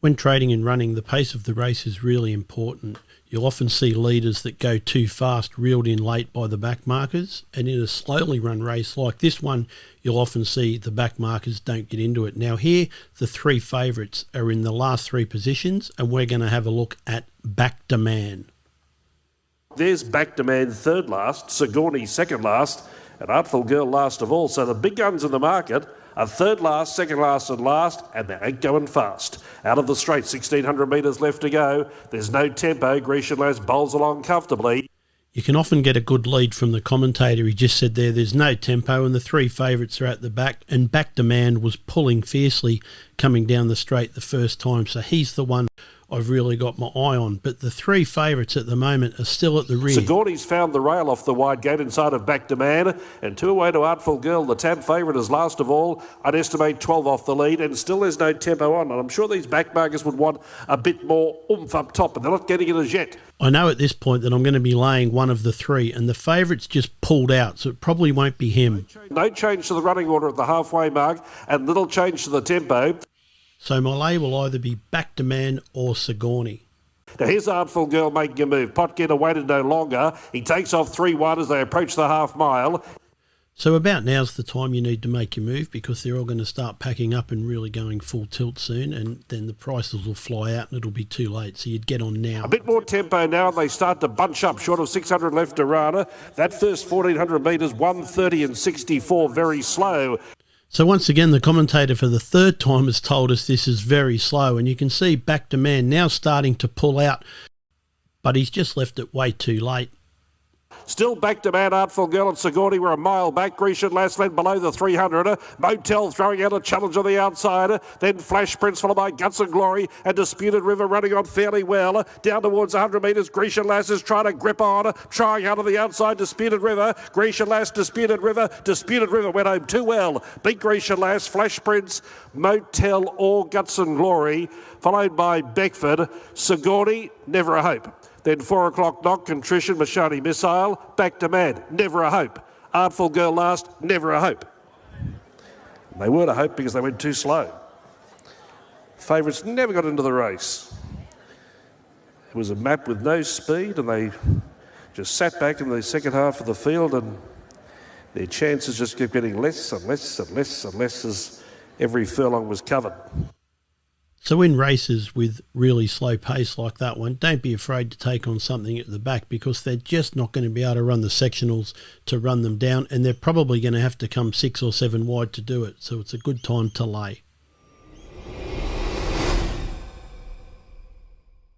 When trading and running, the pace of the race is really important. You'll often see leaders that go too fast reeled in late by the back markers, and in a slowly run race like this one, you'll often see the back markers don't get into it. Now here, the three favourites are in the last three positions, and we're going to have a look at Bak Da Man. There's Bak Da Man third last, Sigourney second last, and Artful Girl last of all. So the big guns in the market are third last, second last and last, and they ain't going fast. Out of the straight, 1,600 metres left to go. There's no tempo. Grecian Lass bowls along comfortably. You can often get a good lead from the commentator. He just said there's no tempo and the three favourites are at the back, and Bak Da Man was pulling fiercely coming down the straight the first time, so he's the one I've really got my eye on. But the three favourites at the moment are still at the rear. Sigourney's found the rail off the wide gate inside of Bak Da Man, and two away to Artful Girl. The tab favourite is last of all. I'd estimate 12 off the lead, and still there's no tempo on. And I'm sure these back markers would want a bit more oomph up top, but they're not getting it as yet. I know at this point that I'm going to be laying one of the three, and the favourite's just pulled out, so it probably won't be him. No change to the running order at the halfway mark, and little change to the tempo. So my lay will either be Bak Da Man or Sigourney. Now here's Artful Girl making a move. Potgetter waited no longer. He takes off 3-1 as they approach the half mile. So about now's the time you need to make your move, because they're all going to start packing up and really going full tilt soon, and then the prices will fly out and it'll be too late. So you'd get on now. A bit more tempo now, and they start to bunch up short of 600 left to run. That first 1,400 metres, 1:30 and 64, very slow. So once again, the commentator for the third time has told us this is very slow, and you can see Bak Da Man now starting to pull out, but he's just left it way too late. Still Bak Da Man, Artful Girl and Sigourney were a mile back. Grecian Lass led below the 300. Motel throwing out a challenge on the outside. Then Flash Prince followed by Guts and Glory, and Disputed River running on fairly well. Down towards 100 metres, Grecian Lass is trying to grip on. Trying out on the outside, Disputed River. Grecian Lass, Disputed River. Disputed River went home too well. Beat Grecian Lass, Flash Prince, Motel or Guts and Glory. Followed by Beckford. Sigourney, Never a Hope. Then 4 o'clock knock, Contrition, Mashani Missile, Bak Da Man, Never a Hope. Artful Girl last, Never a Hope. And they weren't a hope because they went too slow. Favourites never got into the race. It was a map with no speed, and they just sat back in the second half of the field, and their chances just kept getting less and less and less and less as every furlong was covered. So in races with really slow pace like that one, don't be afraid to take on something at the back, because they're just not going to be able to run the sectionals to run them down, and they're probably going to have to come 6 or 7 wide to do it. So it's a good time to lay.